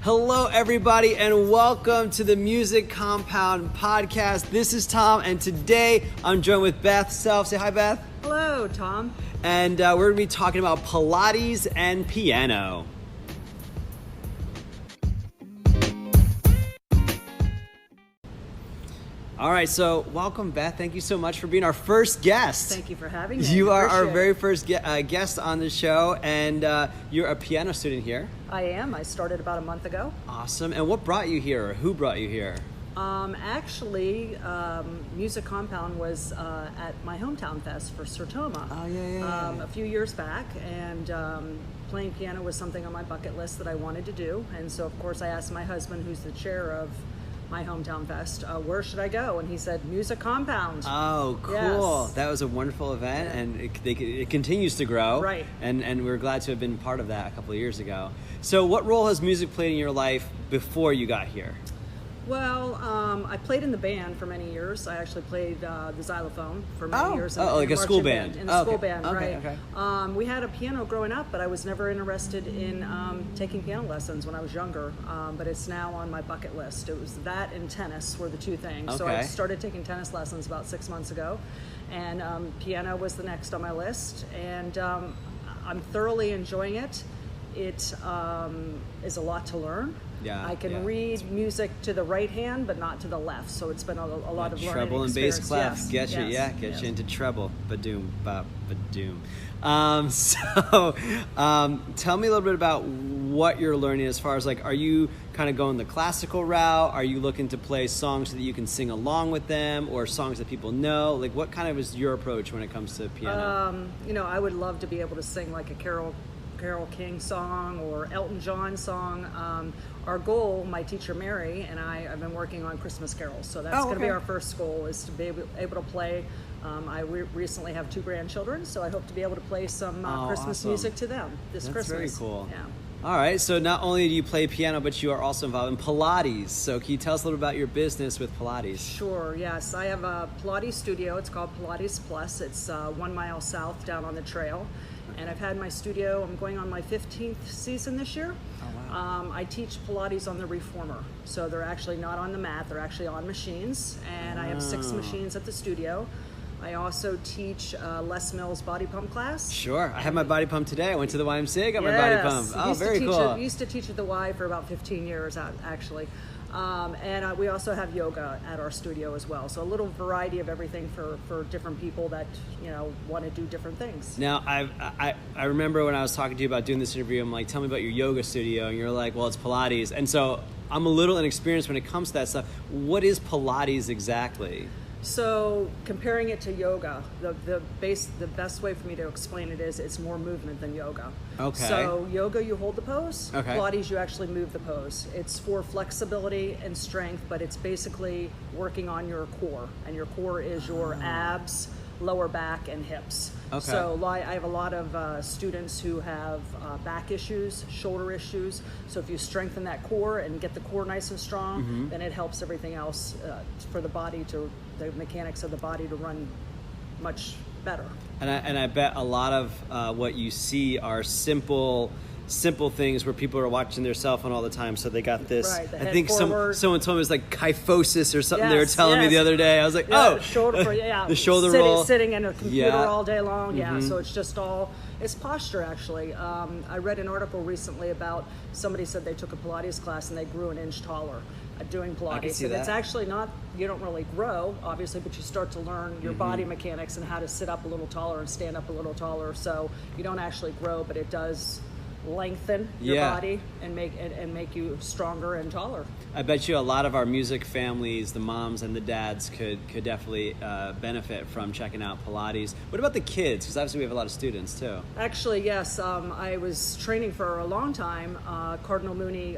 Hello, everybody, and welcome to the Music Compound Podcast. This is Tom, and today I'm joined with Beth Self. Say hi, Beth. Hello, Tom. And we're going to be talking about Pilates and piano. All right, so welcome, Beth. Thank you so much for being our first guest. Thank you for having me. You are our very first guest on the show, and you're a piano student here. I am. I started about a month ago. Awesome. And what brought you here, or who brought you here? Actually, Music Compound was at my hometown fest for Sarasota. Oh, yeah. A few years back, and playing piano was something on my bucket list that I wanted to do. And so, of course, I asked my husband, who's the chair of my hometown fest, where should I go? And he said, Music Compound. Oh, cool. Yes. That was a wonderful event, and it continues to grow. Right. And we're glad to have been part of that a couple of years ago. So what role has music played in your life before you got here? Well, I played in the band for many years. I actually played the xylophone for many years. Like a school band. In the school band, okay, right. Okay. We had a piano growing up, but I was never interested in taking piano lessons when I was younger. But it's now on my bucket list. It was that and tennis were the two things. Okay. So I started taking tennis lessons about 6 months ago. And piano was the next on my list. And I'm thoroughly enjoying it. It is a lot to learn. Yeah, I can read music to the right hand, but not to the left. So it's been a lot of learning treble and bass experience. clef, Yes. get you into treble, ba-doom, bop, ba-doom. Tell me a little bit about what you're learning as far as are you kind of going the classical route? Are you looking to play songs so that you can sing along with them, or songs that people know? What kind of is your approach when it comes to piano? I would love to be able to sing like a Carole King song or Elton John song. Our goal, my teacher Mary and I have been working on Christmas carols, so that's going to be our first goal, is to be able to play. I recently have 2 grandchildren, so I hope to be able to play some Christmas music to them this Christmas. That's very cool. Yeah. All right, so not only do you play piano, but you are also involved in Pilates. So can you tell us a little about your business with Pilates? Sure, yes. I have a Pilates studio. It's called Pilates Plus. It's 1 mile south down on the trail. And I've had my studio, I'm going on my 15th season this year. Oh, wow. I teach Pilates on the reformer. So they're actually not on the mat, they're actually on machines. And I have 6 machines at the studio. I also teach Les Mills body pump class. Sure. I had my body pump today. I went to the YMCA, got my body pump. Oh, very cool. I used to teach at the Y for about 15 years, actually. And we also have yoga at our studio as well. So a little variety of everything for different people that, want to do different things. Now, I remember when I was talking to you about doing this interview, I'm like, tell me about your yoga studio. And you're like, well, it's Pilates. And so I'm a little inexperienced when it comes to that stuff. What is Pilates exactly? So comparing it to yoga, the best way for me to explain it is it's more movement than yoga. Okay. So yoga, you hold the pose. Okay. Pilates, you actually move the pose. It's for flexibility and strength, but it's basically working on your core. And your core is your abs, lower back, and hips. Okay. So I have a lot of students who have back issues, shoulder issues. So if you strengthen that core and get the core nice and strong, then it helps everything else for the mechanics of the body to run much better. And I bet a lot of what you see are simple things where people are watching their cell phone all the time, so they got this. Right, I think someone told me it was like kyphosis or something. Yes, they were telling me the other day. I was like, shoulder, the shoulder roll, sitting in a computer all day long. Yeah, so it's just it's posture actually. I read an article recently about somebody said they took a Pilates class and they grew an inch taller doing Pilates. I can see that. It's actually not, you don't really grow obviously, but you start to learn your body mechanics and how to sit up a little taller and stand up a little taller. So you don't actually grow, but it does lengthen your body and make you stronger and taller. I bet you a lot of our music families, the moms and the dads, could definitely benefit from checking out Pilates. What about the kids? Because obviously we have a lot of students too. Actually, yes. I was training for a long time Cardinal Mooney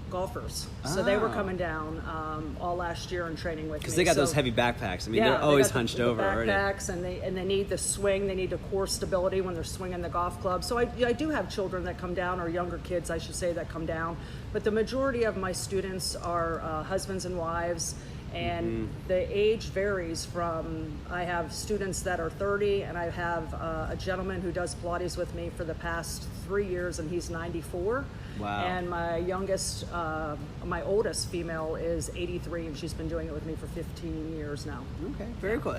golfers. So they were coming down all last year and training with me. Because they got those heavy backpacks. I mean, they're always hunched over already. Backpacks, and they need the swing. They need the core stability when they're swinging the golf club. So I do have children that come down, or younger kids, I should say, that come down. But the majority of my students are husbands and wives. And the age varies from, I have students that are 30, and I have a gentleman who does Pilates with me for the past 3 years, and he's 94. Wow. And my youngest, my oldest female is 83, and she's been doing it with me for 15 years now. Okay, very cool.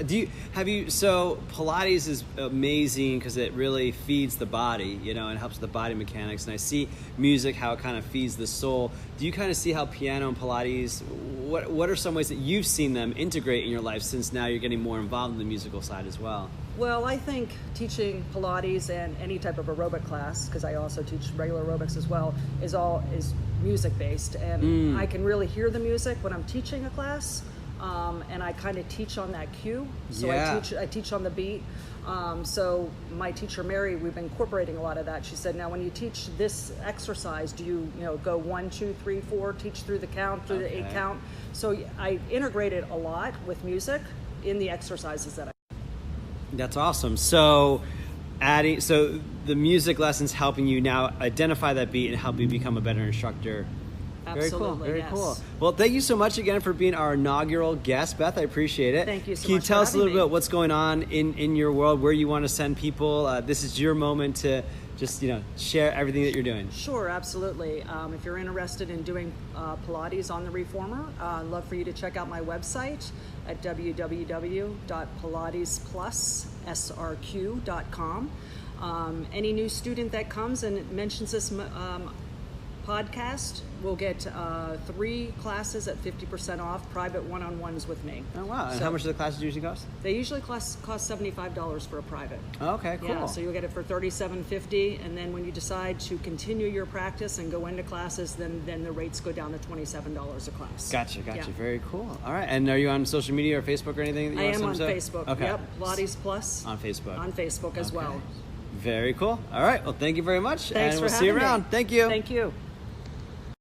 So Pilates is amazing because it really feeds the body, and helps with the body mechanics. And I see music, how it kind of feeds the soul. Do you kind of see how piano and Pilates, what are some ways that you've seen them integrate in your life, since now you're getting more involved in the musical side as well? Well, I think teaching Pilates and any type of aerobic class, because I also teach regular aerobics as well, is music based, and I can really hear the music when I'm teaching a class, and I kind of teach on that cue. So I teach on the beat. So my teacher Mary, we've been incorporating a lot of that. She said, now when you teach this exercise, do you go 1, 2, 3, 4, teach through the count, through the 8 count? So I integrated a lot with music in the exercises that I. That's awesome. So the music lessons helping you now identify that beat and help you become a better instructor. Absolutely, Very yes. cool. Well, thank you so much again for being our inaugural guest, Beth. I appreciate it. Thank you so much. Can you tell us a little bit bit what's going on in your world, where you want to send people? This is your moment to just share everything that you're doing. Sure, absolutely. If you're interested in doing Pilates on the Reformer, I'd love for you to check out my website at www.pilatesplussrq.com. Any new student that comes and mentions this podcast will get 3 classes at 50% off, private one-on-ones with me. Oh, wow. And how much do the classes usually cost? They usually cost $75 for a private. Okay, cool. Yeah, so you'll get it for $37.50, and then when you decide to continue your practice and go into classes, then the rates go down to $27 a class. Gotcha. Yeah. Very cool. All right. And are you on social media or Facebook or anything? That you I am on to? Facebook. Okay. Yep, Pilates Plus. On Facebook. On Facebook as well. Very cool. All right. Well, thank you very much. Thanks and for we'll see you having me. around. Thank you. Thank you.